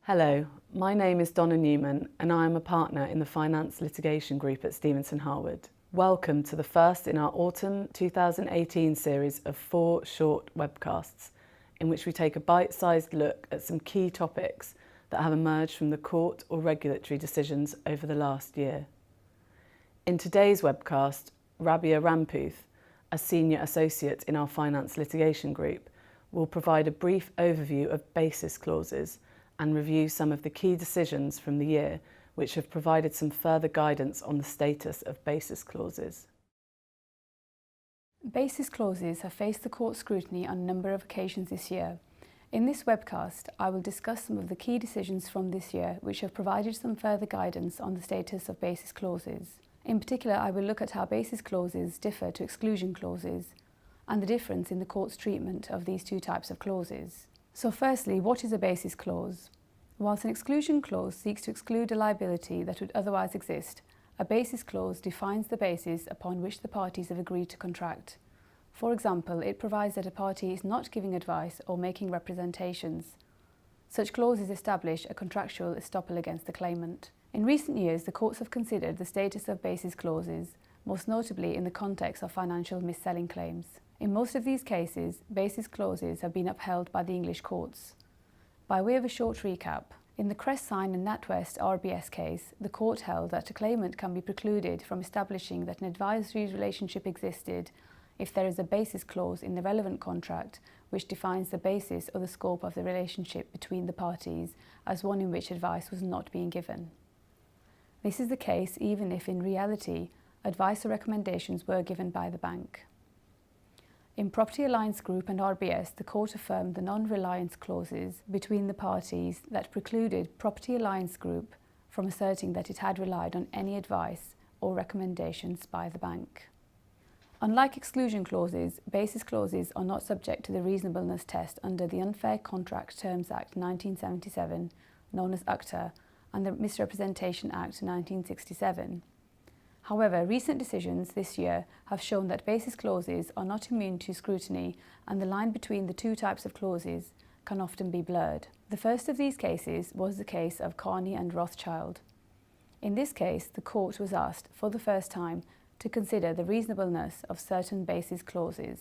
Hello, my name is Donna Newman and I am a partner in the Finance Litigation Group at Stevenson Harwood. Welcome to the first in our autumn 2018 series of 4 short webcasts in which we take a bite-sized look at some key topics that have emerged from the court or regulatory decisions over the last year. In today's webcast, Rabia Ramputh, a senior associate in our Finance Litigation Group, will provide a brief overview of basis clauses and review some of the key decisions from the year which have provided some further guidance on the status of basis clauses. Basis clauses have faced the court scrutiny on a number of occasions this year. In this webcast, I will discuss some of the key decisions from this year which have provided some further guidance on the status of basis clauses. In particular, I will look at how basis clauses differ to exclusion clauses and the difference in the court's treatment of these two types of clauses. So firstly, what is a basis clause? Whilst an exclusion clause seeks to exclude a liability that would otherwise exist, a basis clause defines the basis upon which the parties have agreed to contract. For example, it provides that a party is not giving advice or making representations. Such clauses establish a contractual estoppel against the claimant. In recent years, the courts have considered the status of basis clauses, most notably in the context of financial mis-selling claims. In most of these cases, basis clauses have been upheld by the English courts. By way of a short recap, in the Crest-Sign and NatWest RBS case, the court held that a claimant can be precluded from establishing that an advisory relationship existed if there is a basis clause in the relevant contract which defines the basis or the scope of the relationship between the parties as one in which advice was not being given. This is the case even if in reality advice or recommendations were given by the bank. In Property Alliance Group and RBS, the court affirmed the non-reliance clauses between the parties that precluded Property Alliance Group from asserting that it had relied on any advice or recommendations by the bank. Unlike exclusion clauses, basis clauses are not subject to the reasonableness test under the Unfair Contract Terms Act 1977, known as UCTA, and the Misrepresentation Act 1967. However, recent decisions this year have shown that basis clauses are not immune to scrutiny and the line between the two types of clauses can often be blurred. The first of these cases was the case of Corny and Rothschild. In this case, the court was asked for the first time to consider the reasonableness of certain basis clauses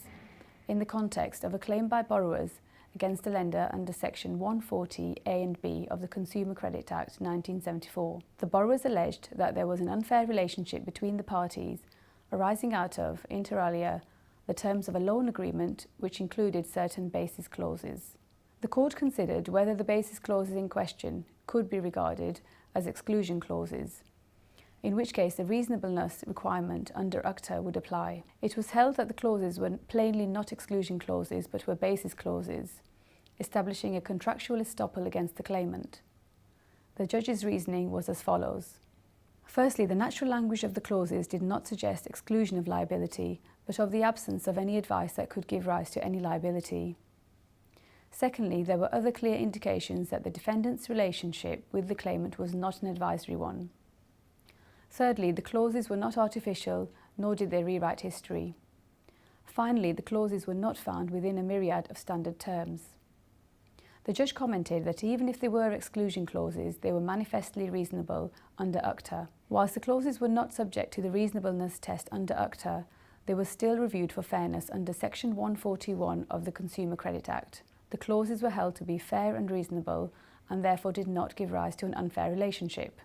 in the context of a claim by borrowers against a lender under Section 140 A and B of the Consumer Credit Act 1974. The borrowers alleged that there was an unfair relationship between the parties arising out of, inter alia, the terms of a loan agreement which included certain basis clauses. The court considered whether the basis clauses in question could be regarded as exclusion clauses, in which case the reasonableness requirement under UCTA would apply. It was held that the clauses were plainly not exclusion clauses but were basis clauses, establishing a contractual estoppel against the claimant. The judge's reasoning was as follows. Firstly, the natural language of the clauses did not suggest exclusion of liability, but of the absence of any advice that could give rise to any liability. Secondly, there were other clear indications that the defendant's relationship with the claimant was not an advisory one. Thirdly, the clauses were not artificial, nor did they rewrite history. Finally, the clauses were not found within a myriad of standard terms. The judge commented that even if they were exclusion clauses, they were manifestly reasonable under UCTA. Whilst the clauses were not subject to the reasonableness test under UCTA, they were still reviewed for fairness under Section 141 of the Consumer Credit Act. The clauses were held to be fair and reasonable and therefore did not give rise to an unfair relationship.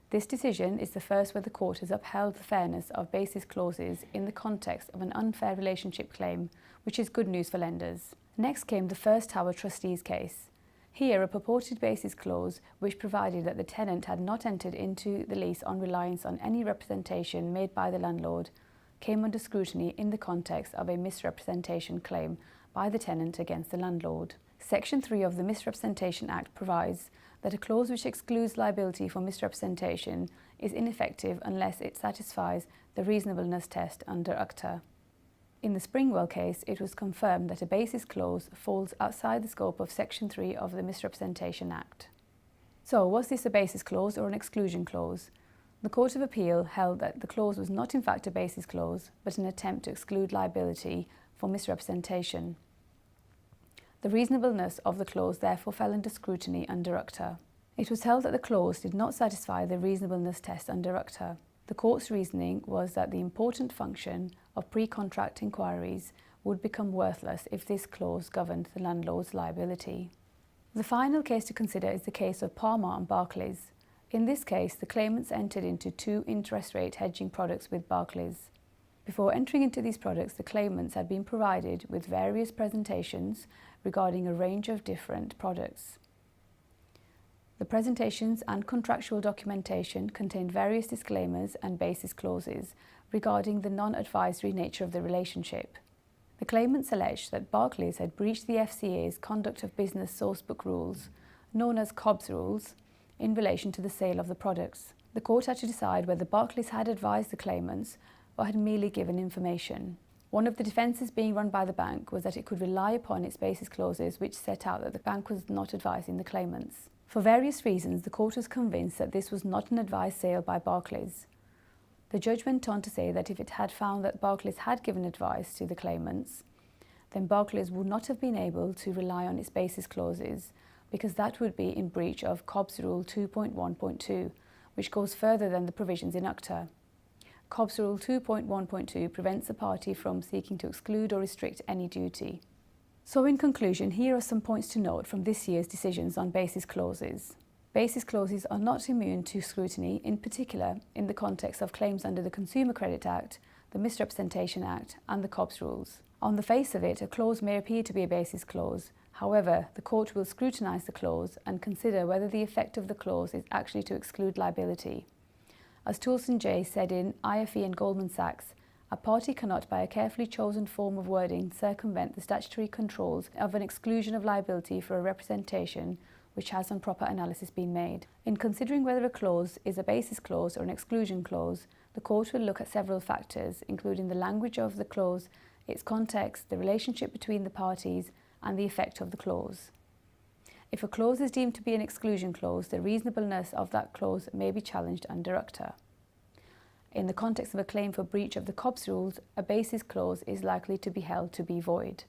This decision is the first where the court has upheld the fairness of basis clauses in the context of an unfair relationship claim, which is good news for lenders. Next came the First Tower Trustees case. Here, a purported basis clause which provided that the tenant had not entered into the lease on reliance on any representation made by the landlord came under scrutiny in the context of a misrepresentation claim by the tenant against the landlord. Section 3 of the Misrepresentation Act provides that a clause which excludes liability for misrepresentation is ineffective unless it satisfies the reasonableness test under UCTA. In the Springwell case, it was confirmed that a basis clause falls outside the scope of Section 3 of the Misrepresentation Act. So, was this a basis clause or an exclusion clause? The Court of Appeal held that the clause was not in fact a basis clause, but an attempt to exclude liability for misrepresentation. The reasonableness of the clause therefore fell under scrutiny under UCTA. It was held that the clause did not satisfy the reasonableness test under UCTA. The court's reasoning was that the important function of pre-contract inquiries would become worthless if this clause governed the landlord's liability. The final case to consider is the case of Parma and Barclays. In this case, the claimants entered into 2 interest rate hedging products with Barclays. Before entering into these products, the claimants had been provided with various presentations regarding a range of different products. The presentations and contractual documentation contained various disclaimers and basis clauses regarding the non-advisory nature of the relationship. The claimants alleged that Barclays had breached the FCA's Conduct of Business Sourcebook rules, known as COBS rules, in relation to the sale of the products. The court had to decide whether Barclays had advised the claimants or had merely given information. One of the defences being run by the bank was that it could rely upon its basis clauses which set out that the bank was not advising the claimants. For various reasons, the court was convinced that this was not an advised sale by Barclays. The judge went on to say that if it had found that Barclays had given advice to the claimants, then Barclays would not have been able to rely on its basis clauses because that would be in breach of COBS Rule 2.1.2, which goes further than the provisions in UCTA. COBS Rule 2.1.2 prevents a party from seeking to exclude or restrict any duty. So in conclusion, here are some points to note from this year's decisions on basis clauses. Basis clauses are not immune to scrutiny, in particular in the context of claims under the Consumer Credit Act, the Misrepresentation Act and the COBS rules. On the face of it, a clause may appear to be a basis clause. However, the court will scrutinise the clause and consider whether the effect of the clause is actually to exclude liability. As Toulson J. said in IFE and Goldman Sachs, a party cannot, by a carefully chosen form of wording, circumvent the statutory controls of an exclusion of liability for a representation which has on proper analysis been made. In considering whether a clause is a basis clause or an exclusion clause, the court will look at several factors, including the language of the clause, its context, the relationship between the parties, and the effect of the clause. If a clause is deemed to be an exclusion clause, the reasonableness of that clause may be challenged under UCTA. In the context of a claim for breach of the COBS rules, a basis clause is likely to be held to be void.